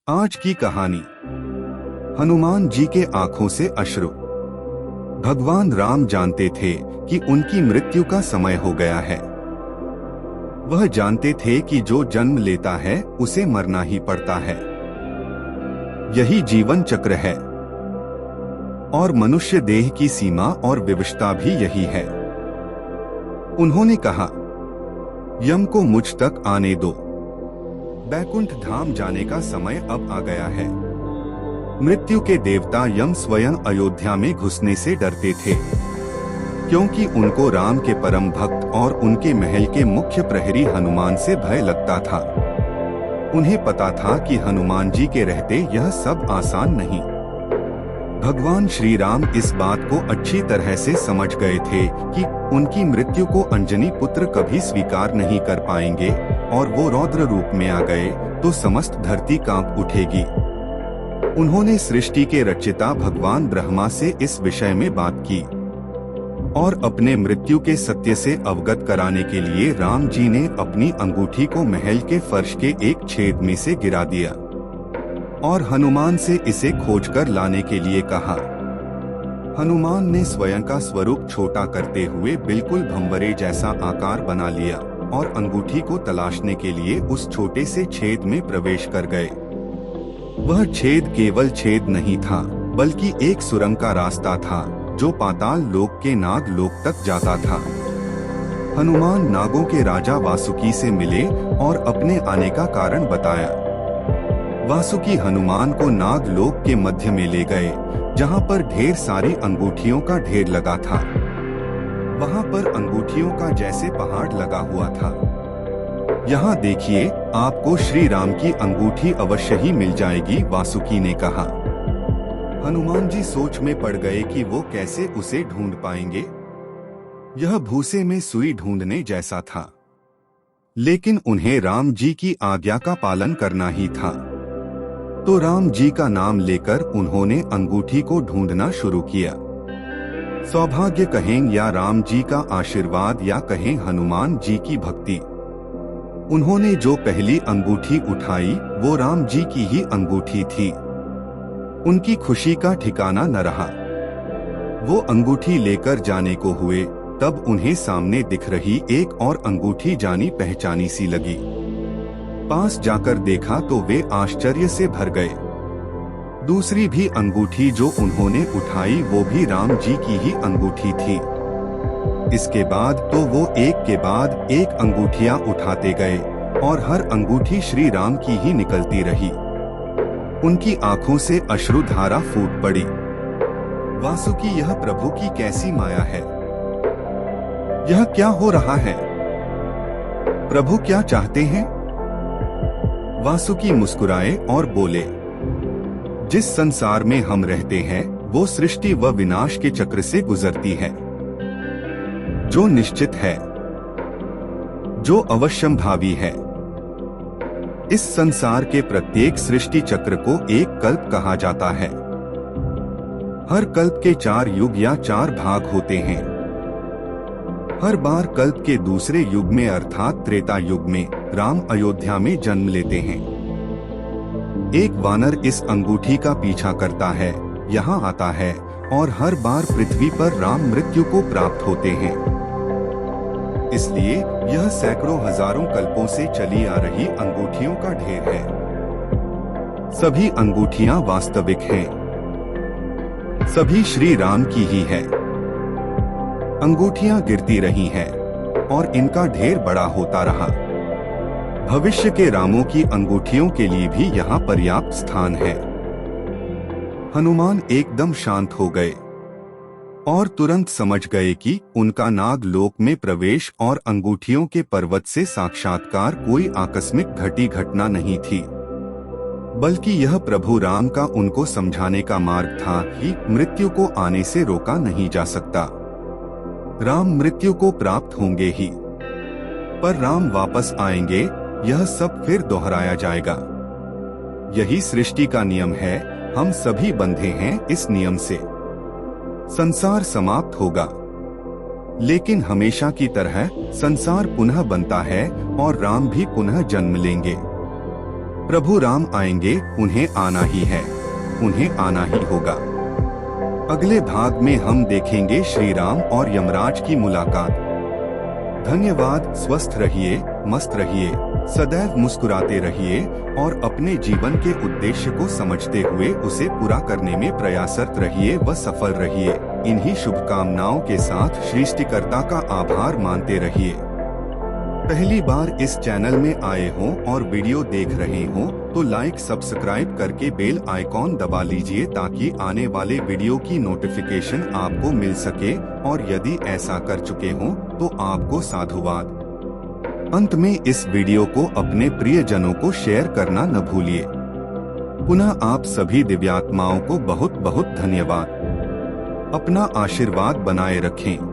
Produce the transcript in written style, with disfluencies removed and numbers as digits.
आज की कहानी। हनुमान जी के आंखों से अश्रु। भगवान राम जानते थे कि उनकी मृत्यु का समय हो गया है। वह जानते थे कि जो जन्म लेता है उसे मरना ही पड़ता है। यही जीवन चक्र है और मनुष्य देह की सीमा और विवशता भी यही है। उन्होंने कहा, यम को मुझ तक आने दो। बैकुंठ धाम जाने का समय अब आ गया है। मृत्यु के देवता यम स्वयं अयोध्या में घुसने से डरते थे, क्योंकि उनको राम के परम भक्त और उनके महल के मुख्य प्रहरी हनुमान से भय लगता था। उन्हें पता था कि हनुमान जी के रहते यह सब आसान नहीं। भगवान श्री राम इस बात को अच्छी तरह से समझ गए थे कि उनकी मृत्यु को अंजनी पुत्र कभी स्वीकार नहीं कर पाएंगे, और वो रौद्र रूप में आ गए तो समस्त धरती कांप उठेगी। उन्होंने सृष्टि के रचयिता भगवान ब्रह्मा से इस विषय में बात की और अपने मृत्यु के सत्य से अवगत कराने के लिए राम जी ने अपनी अंगूठी को महल के फर्श के एक छेद में से गिरा दिया और हनुमान से इसे खोजकर लाने के लिए कहा। हनुमान ने स्वयं का स्वरूप छोटा करते हुए बिल्कुल भंवरे जैसा आकार बना लिया और अंगूठी को तलाशने के लिए उस छोटे से छेद में प्रवेश कर गए। वह छेद केवल छेद नहीं था, बल्कि एक सुरंग का रास्ता था जो पाताल लोक के नाग लोक तक जाता था। हनुमान नागों के राजा वासुकी से मिले और अपने आने का कारण बताया। वासुकी हनुमान को नाग लोक के मध्य में ले गए, जहाँ पर ढेर सारी अंगूठियों का ढेर लगा था। वहाँ पर अंगूठियों का जैसे पहाड़ लगा हुआ था। यहाँ देखिए, आपको श्री राम की अंगूठी अवश्य ही मिल जाएगी, वासुकी ने कहा। हनुमान जी सोच में पड़ गए कि वो कैसे उसे ढूंढ पाएंगे। यह भूसे में सुई ढूंढने जैसा था, लेकिन उन्हें राम जी की आज्ञा का पालन करना ही था। तो राम जी का नाम लेकर उन्होंने अंगूठी को ढूंढना शुरू किया। सौभाग्य कहें या राम जी का आशीर्वाद या कहें हनुमान जी की भक्ति, उन्होंने जो पहली अंगूठी उठाई वो राम जी की ही अंगूठी थी। उनकी खुशी का ठिकाना न रहा। वो अंगूठी लेकर जाने को हुए, तब उन्हें सामने दिख रही एक और अंगूठी जानी पहचानी सी लगी। पास जाकर देखा तो वे आश्चर्य से भर गए। दूसरी भी अंगूठी जो उन्होंने उठाई वो भी राम जी की ही अंगूठी थी। इसके बाद तो वो एक के बाद एक अंगूठियां उठाते गए और हर अंगूठी श्री राम की ही निकलती रही। उनकी आंखों से अश्रुधारा फूट पड़ी। वासुकी, यह प्रभु की कैसी माया है। यह क्या हो रहा है? प्रभु क्या चाहते हैं? वासुकी मुस्कुराए और बोले, जिस संसार में हम रहते हैं वो सृष्टि व विनाश के चक्र से गुजरती है, जो निश्चित है, जो अवश्यंभावी है। इस संसार के प्रत्येक सृष्टि चक्र को एक कल्प कहा जाता है। हर कल्प के 4 युग या 4 भाग होते हैं। हर बार कल्प के दूसरे युग में अर्थात त्रेता युग में राम अयोध्या में जन्म लेते हैं। एक वानर इस अंगूठी का पीछा करता है, यहाँ आता है और हर बार पृथ्वी पर राम मृत्यु को प्राप्त होते हैं। इसलिए यह सैकड़ों हजारों कल्पों से चली आ रही अंगूठियों का ढेर है। सभी अंगूठियां वास्तविक हैं, सभी श्री राम की ही है। अंगूठियां गिरती रही हैं और इनका ढेर बड़ा होता रहा। भविष्य के रामों की अंगूठियों के लिए भी यहाँ पर्याप्त स्थान है। हनुमान एकदम शांत हो गए और तुरंत समझ गए कि उनका नाग लोक में प्रवेश और अंगूठियों के पर्वत से साक्षात्कार कोई आकस्मिक घटी घटना नहीं थी, बल्कि यह प्रभु राम का उनको समझाने का मार्ग था कि मृत्यु को आने से रोका नहीं जा सकता। राम मृत्यु को प्राप्त होंगे ही, पर राम वापस आएंगे, यह सब फिर दोहराया जाएगा। यही सृष्टि का नियम है। हम सभी बंधे हैं इस नियम से। संसार समाप्त होगा, लेकिन हमेशा की तरह संसार पुनः बनता है और राम भी पुनः जन्म लेंगे। प्रभु राम आएंगे, उन्हें आना ही है, उन्हें आना ही होगा। अगले भाग में हम देखेंगे श्री राम और यमराज की मुलाकात। धन्यवाद। स्वस्थ रहिए, मस्त रहिए, सदैव मुस्कुराते रहिए और अपने जीवन के उद्देश्य को समझते हुए उसे पूरा करने में प्रयासरत रहिए व सफल रहिए। इन्हीं शुभकामनाओं के साथ सृष्टिकर्ता का आभार मानते रहिए। पहली बार इस चैनल में आए हों और वीडियो देख रहे हों तो लाइक सब्सक्राइब करके बेल आइकॉन दबा लीजिए ताकि आने वाले वीडियो की नोटिफिकेशन आपको मिल सके, और यदि ऐसा कर चुके हों तो आपको साधुवाद। अंत में इस वीडियो को अपने प्रियजनों को शेयर करना न भूलिए। पुनः आप सभी दिव्यात्माओं को बहुत बहुत धन्यवाद। अपना आशीर्वाद बनाए रखें।